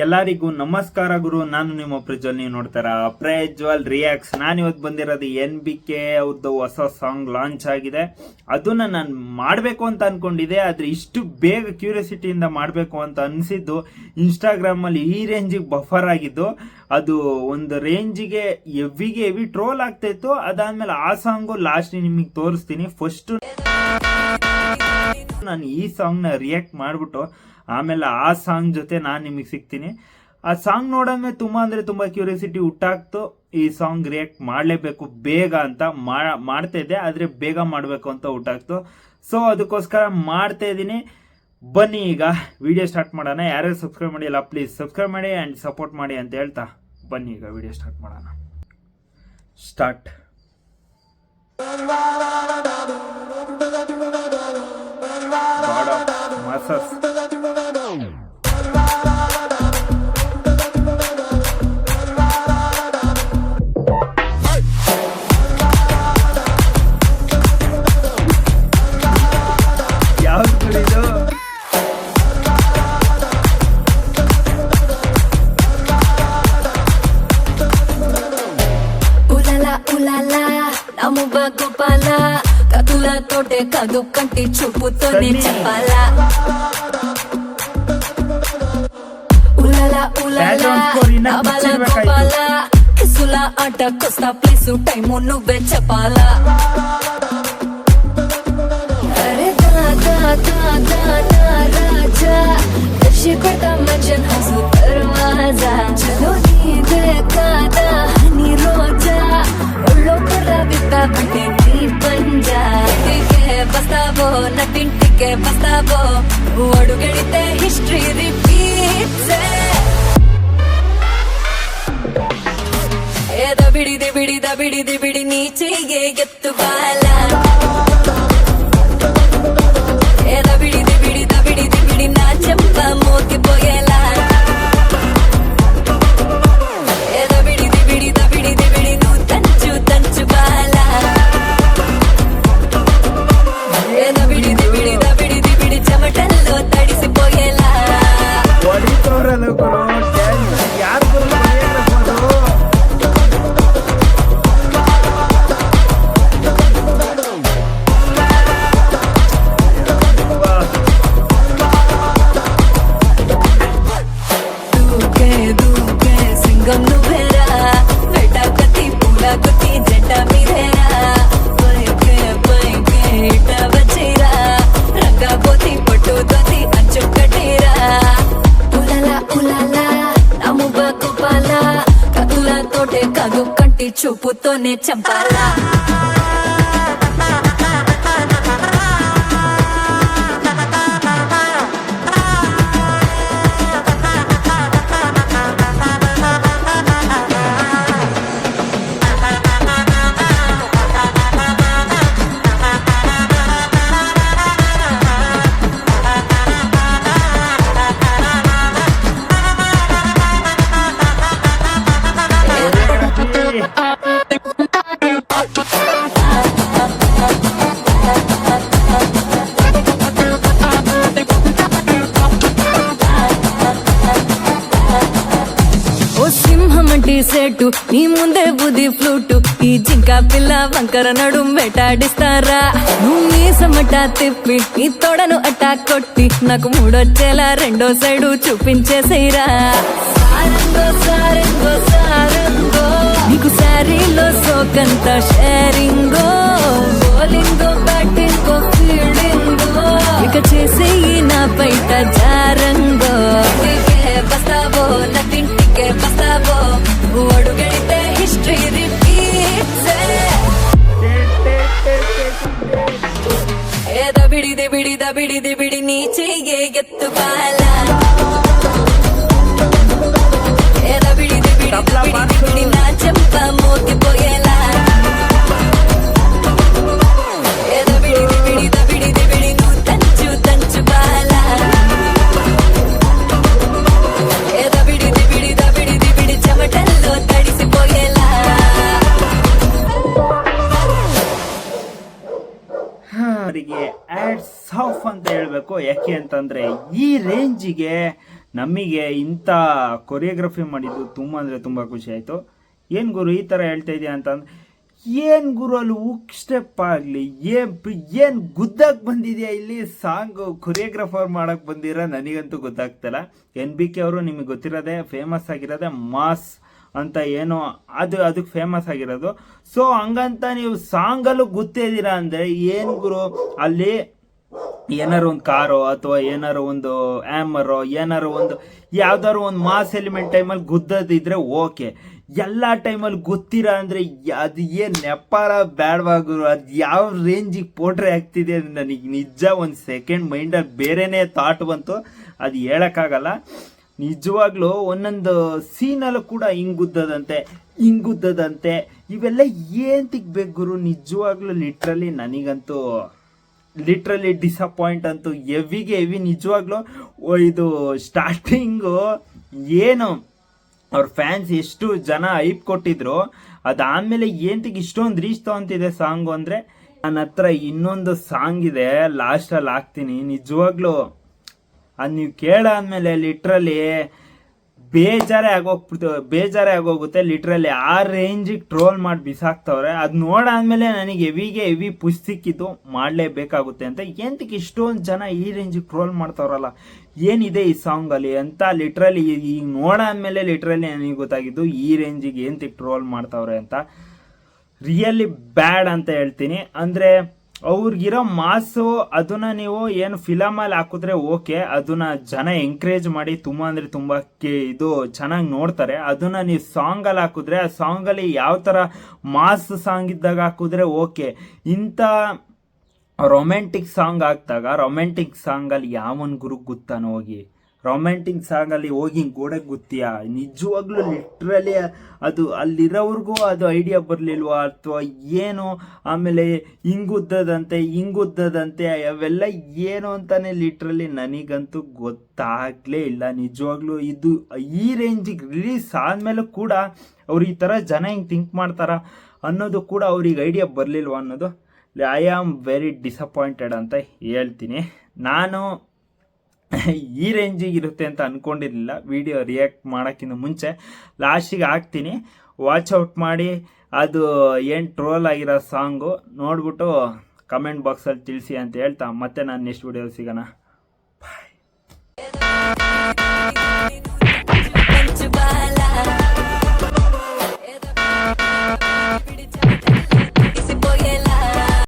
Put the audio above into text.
ಎಲ್ಲರಿಗೂ ನಮಸ್ಕಾರ ಗುರು. ನಾನು ನಿಮ್ಮ ಪ್ರಜ್ವಲ್, ನೀವು ನೋಡ್ತಾರ ಪ್ರಜ್ವಲ್ ರಿಯಾಕ್ಸ್. ನಾನು ಇವತ್ತು ಬಂದಿರೋದು NBK ಅವ್ರದ್ದು ಹೊಸ ಸಾಂಗ್ ಲಾಂಚ್ ಆಗಿದೆ. ಅದನ್ನ ನಾನು ಮಾಡಬೇಕು ಅಂತ ಅನ್ಕೊಂಡಿದ್ದೆ, ಆದ್ರೆ ಇಷ್ಟು ಬೇಗ ಕ್ಯೂರಿಯಾಸಿಟಿಯಿಂದ ಮಾಡಬೇಕು ಅಂತ ಅನಿಸಿದ್ದು ಇನ್ಸ್ಟಾಗ್ರಾಮಲ್ಲಿ ಈ ರೇಂಜಿಗೆ ಬಫರ್ ಆಗಿದ್ದು. ಅದು ಒಂದು ರೇಂಜಿಗೆ ಹೆವಿ ಟ್ರೋಲ್ ಆಗ್ತಾ ಇತ್ತು. ಅದಾದ್ಮೇಲೆ ಆ ಸಾಂಗು ಲಾಸ್ಟ್ ನಿಮಗೆ ತೋರಿಸ್ತೀನಿ. ಫಸ್ಟ್ ನಾನು ಈ ಸಾಂಗ್ನ ರಿಯಾಕ್ಟ್ ಮಾಡಿಬಿಟ್ಟು ಆಮೇಲೆ ಆ ಸಾಂಗ್ ಜೊತೆ ನಾನು ನಿಮಗೆ ಸಿಗ್ತೀನಿ. ಆ ಸಾಂಗ್ ನೋಡೋದ್ಮೇಲೆ ತುಂಬ ಕ್ಯೂರಿಯಾಸಿಟಿ ಹುಟ್ಟಾಕ್ತು. ಈ ಸಾಂಗ್ ರಿಯಾಕ್ಟ್ ಮಾಡಲೇಬೇಕು ಬೇಗ ಅಂತ ಮಾಡ್ತಾ ಇದ್ದೆ, ಆದರೆ ಬೇಗ ಮಾಡಬೇಕು ಅಂತ ಹುಟ್ಟಾಕ್ತು. ಸೊ ಅದಕ್ಕೋಸ್ಕರ ಮಾಡ್ತಾ ಇದ್ದೀನಿ. ಬನ್ನಿ ಈಗ ವಿಡಿಯೋ ಸ್ಟಾರ್ಟ್ ಮಾಡೋಣ. ಯಾರ್ಯಾರು ಸಬ್ಸ್ಕ್ರೈಬ್ ಮಾಡಿಲ್ಲ ಪ್ಲೀಸ್ ಸಬ್ಸ್ಕ್ರೈಬ್ ಮಾಡಿ ಆ್ಯಂಡ್ ಸಪೋರ್ಟ್ ಮಾಡಿ ಅಂತ ಹೇಳ್ತಾ ಬನ್ನಿ ಈಗ ವಿಡಿಯೋ ಸ್ಟಾರ್ಟ್ ಮಾಡೋಣ. ಸ್ಟಾರ್ಟ್. ಮಾಸಸ್ గోపాల కదుల తోటే కదు కంటి చూపుతోనే చెప్పాలా. ఉలలా ఉలలా నవల గోపాల కిసుల ఆట కొస్తా ప్లేసు టైము నువ్వే చెప్పాలా. అరే దాదా దాదా రాజా దర్శి కొడతా మజన్ హసు దర్వాజా చలో నీదే కాదా హనీ రోజా ఒళ్ళో కర్రవిత్తా బిడ్డే నీ పంజా. ఇంటికే బస్తావో నటింటికే బస్తావో అడుగడితే హిస్టరీ రిపీట్స్. ఏదో బిడిది బిడి నీ చెయ్యే ఎత్తుకోవాలా. ఏదో బిడిది బిడి నా చెంప మోగిపోయేలా. ఏదో బిడిది బిడి నువ్వు తంచు బాలా. ఏదో బిడిది బిడి చెమటల్లో తడిసిపోయేలా. కదు కంటి చూపుతోనే చంపాలా. సెట్టు నీ ముందే బుద్ధి ఫ్లూటు ఈ జింకా పిల్ల వంకర నడుం వేటాడిస్తారా. నువ్వు నీ సమట తిప్పి నీ తోడను అట్టా కొట్టి నాకు మూడొచ్చేలా రెండో సైడు చూపించేసేరా. నీకు శారీలో సోకంత షేరింగో బౌలింగో బ్యాటింగో ఫీల్డింగో ఇక చేసేయి నా బయట జారంగో. బస్తావో నటింటికే బస్తావో అడుగడితే హిస్టరీ రిపీట్స్. ఏదో బిడిది బిడి నీ చెయ్యే ఎత్తుకోవాలా. ఏదో బిడిది బిడి నా చెంప మోగిపోయేలా. ఏదో బిడిది బిడి నువ్వు తంచు బాలా. ఏదో బిడిది చెమటల్లో తడిసిపోయేలా. ಅವರಿಗೆ ಆಡ್ಸ್ ಆಫ್ ಅಂತ ಹೇಳ್ಬೇಕು. ಯಾಕೆ ಅಂತಂದ್ರೆ ಈ ರೇಂಜಿಗೆ ನಮಗೆ ಇಂಥ ಕೊರಿಯೋಗ್ರಫಿ ಮಾಡಿದ್ದು ತುಂಬ ಅಂದರೆ ತುಂಬ ಖುಷಿ ಆಯಿತು. ಏನು ಗುರು ಈ ಥರ ಹೇಳ್ತಾ ಇದೆಯಾ ಅಂತಂದ್ರೆ, ಏನು ಗುರು ಅಲ್ಲಿ ಹುಕ್ ಸ್ಟೆಪ್ ಆಗಲಿ ಏನು ಗುದ್ದಾಗಿ ಬಂದಿದೆಯಾ ಇಲ್ಲಿ ಸಾಂಗು ಕೊರಿಯೋಗ್ರಾಫರ್ ಮಾಡೋಕ್ಕೆ ಬಂದಿರೋ ನನಗಂತೂ ಗೊತ್ತಾಗ್ತಿಲ್ಲ. NBK ಅವರು ನಿಮಗೆ ಗೊತ್ತಿರೋದೆ ಫೇಮಸ್ ಆಗಿರೋದೆ ಮಾಸ್ ಅಂತ ಏನೋ ಅದಕ್ಕೆ ಫೇಮಸ್ ಆಗಿರೋದು. ಸೊ ಹಂಗಂತ ನೀವು ಸಾಂಗಲ್ಲೂ ಗೊತ್ತಿದ್ದೀರಾ ಅಂದರೆ ಏನು ಗುರು, ಅಲ್ಲಿ ಏನಾರು ಒಂದು ಕಾರೋ ಅಥವಾ ಏನಾರು ಒಂದು ಆ್ಯಮರೋ ಏನಾರು ಒಂದು ಯಾವ್ದಾದ್ರು ಒಂದು ಮಾಸ್ ಎಲಿಮೆಂಟ್ ಟೈಮಲ್ಲಿ ಗುದ್ದದಿದ್ರೆ ಓಕೆ. ಎಲ್ಲ ಟೈಮಲ್ಲಿ ಗೊತ್ತಿರ ಅಂದರೆ ಅದು ಏನು ನೆಪಾರ ಬ್ಯಾಡ್ವಾಗರು, ಅದು ಯಾವ ರೇಂಜಿಗೆ ಪೋಟ್ರೆ ಆಗ್ತಿದೆ ಅಂದರೆ ನನಗೆ ನಿಜ ಒಂದು ಸೆಕೆಂಡ್ ಮೈಂಡಲ್ಲಿ ಬೇರೆನೇ ಥಾಟ್ ಬಂತು. ಅದು ಹೇಳೋಕ್ಕಾಗಲ್ಲ. ನಿಜವಾಗ್ಲೂ ಒಂದೊಂದು ಸೀನಲ್ಲೂ ಕೂಡ ಹಿಂಗುದ್ದದಂತೆ ಇವೆಲ್ಲ ಏನು ತಿಕ್ಬೇಕು ಗುರು. ನಿಜವಾಗ್ಲೂ ನನಗಂತೂ ಲಿಟ್ರಲಿ ಡಿಸಪಾಯಿಂಟ್ ಅಂತೂ ಹೆವಿ. ನಿಜವಾಗ್ಲೂ ಇದು ಸ್ಟಾರ್ಟಿಂಗು ಏನು ಅವ್ರ ಫ್ಯಾನ್ಸ್ ಎಷ್ಟು ಜನ ಐಪ್ ಕೊಟ್ಟಿದ್ರು, ಅದಾದಮೇಲೆ ಏನಂತಿಗೆ ಇಷ್ಟೊಂದು ರೀಚ್ ತೊಗೊಂತಿದೆ ಸಾಂಗು ಅಂದರೆ, ನನ್ನ ಹತ್ರ ಇನ್ನೊಂದು ಸಾಂಗ್ ಇದೆ ಲಾಸ್ಟಲ್ಲಿ ಹಾಕ್ತೀನಿ. ನಿಜವಾಗ್ಲೂ ಅದು ನೀವು ಕೇಳಾದ್ಮೇಲೆ ಲಿಟ್ರಲಿ ಬೇಜಾರೇ ಆಗೋಗುತ್ತೆ. ಲಿಟ್ರಲಿ ಆ ರೇಂಜಿಗೆ ಟ್ರೋಲ್ ಮಾಡಿ ಬಿಸಾಕ್ತವ್ರೆ. ಅದು ನೋಡಾದ್ಮೇಲೆ ನನಗೆ ಹೆವಿ ಪುಷ್ ಸಿಕ್ಕಿತ್ತು, ಮಾಡಲೇಬೇಕಾಗುತ್ತೆ ಅಂತ. ಏನಕ್ಕೆ ಇಷ್ಟೊಂದು ಜನ ಈ ರೇಂಜಿಗೆ ಟ್ರೋಲ್ ಮಾಡ್ತಾವ್ರಲ್ಲ, ಏನಿದೆ ಈ ಸಾಂಗಲ್ಲಿ ಅಂತ ಲಿಟ್ರಲಿ ಈಗ ನೋಡಾದ್ಮೇಲೆ ಲಿಟ್ರಲಿ ನನಗೆ ಗೊತ್ತಾಗಿದ್ದು ಈ ರೇಂಜಿಗೆ ಏನಕ್ಕೆ ಟ್ರೋಲ್ ಮಾಡ್ತಾವ್ರೆ ಅಂತ. ರಿಯಲಿ ಬ್ಯಾಡ್ ಅಂತ ಹೇಳ್ತೀನಿ. ಅಂದರೆ ಅವ್ರಿಗಿರೋ ಮಾಸು ಅದನ್ನ ನೀವು ಏನು ಫಿಲಮಲ್ಲಿ ಹಾಕಿದ್ರೆ ಓಕೆ, ಅದನ್ನ ಜನ ಎಂಕರೇಜ್ ಮಾಡಿ ತುಂಬ ಅಂದರೆ ತುಂಬ ಇದು ಚೆನ್ನಾಗಿ ನೋಡ್ತಾರೆ. ಅದನ್ನ ನೀವು ಸಾಂಗಲ್ಲಿ ಹಾಕಿದ್ರೆ ಆ ಸಾಂಗಲ್ಲಿ ಯಾವ ಥರ ಮಾಸ್ ಸಾಂಗ್ ಇದ್ದಾಗ ಹಾಕಿದ್ರೆ ಓಕೆ. ಇಂಥ ರೊಮ್ಯಾಂಟಿಕ್ ಸಾಂಗ್ ಹಾಕಿದಾಗ ರೊಮ್ಯಾಂಟಿಕ್ ಸಾಂಗಲ್ಲಿ ಯಾವನ್ ಗುರು ಗೊತ್ತಾನೋ ಹೋಗಿ ರೊಮ್ಯಾಂಟಿಕ್ ಸಾಂಗಲ್ಲಿ ಹೋಗಿ ಗೋಡೆಗೆ ಗೊತ್ತೀಯಾ. ನಿಜವಾಗ್ಲೂ ಲಿಟ್ರಲಿ ಅದು ಅಲ್ಲಿರೋವ್ರಿಗೂ ಅದು ಐಡಿಯಾ ಬರಲಿಲ್ವಾ ಅಥವಾ ಏನು. ಆಮೇಲೆ ಹಿಂಗುದ್ದದಂತೆ ಅವೆಲ್ಲ ಏನು ಅಂತಾನೆ ಲಿಟ್ರಲಿ ನನಗಂತೂ ಗೊತ್ತಾಗಲೇ ಇಲ್ಲ. ನಿಜವಾಗ್ಲೂ ಇದು ಈ ರೇಂಜಿಗೆ ರಿಲೀಸ್ ಆದಮೇಲೂ ಕೂಡ ಅವ್ರು ಈ ಥರ ಜನ ಹಿಂಗೆ ಥಿಂಕ್ ಮಾಡ್ತಾರ ಅನ್ನೋದು ಕೂಡ ಅವ್ರಿಗೆ ಐಡಿಯಾ ಬರಲಿಲ್ವ ಅನ್ನೋದು ಐ ಆಮ್ ವೆರಿ ಡಿಸಪಾಯಿಂಟೆಡ್ ಅಂತ ಹೇಳ್ತೀನಿ. ನಾನು ಈ ರೇಂಜಿಗೆ ಇರುತ್ತೆ ಅಂತ ಅಂದ್ಕೊಂಡಿರಲಿಲ್ಲ. ವಿಡಿಯೋ ರಿಯಾಕ್ಟ್ ಮಾಡೋಕ್ಕಿಂತ ಮುಂಚೆ ಲಾಸ್ಟಿಗೆ ಹಾಕ್ತೀನಿ, ವಾಚ್ ಔಟ್ ಮಾಡಿ. ಅದು ಏನು ಟ್ರೋಲ್ ಆಗಿರೋ ಸಾಂಗು ನೋಡ್ಬಿಟ್ಟು ಕಮೆಂಟ್ ಬಾಕ್ಸಲ್ಲಿ ತಿಳಿಸಿ ಅಂತ ಹೇಳ್ತಾ ಮತ್ತೆ ನಾನು ನೆಕ್ಸ್ಟ್ ವಿಡಿಯೋ ಸಿಗೋಣ. ಬಾಯ್.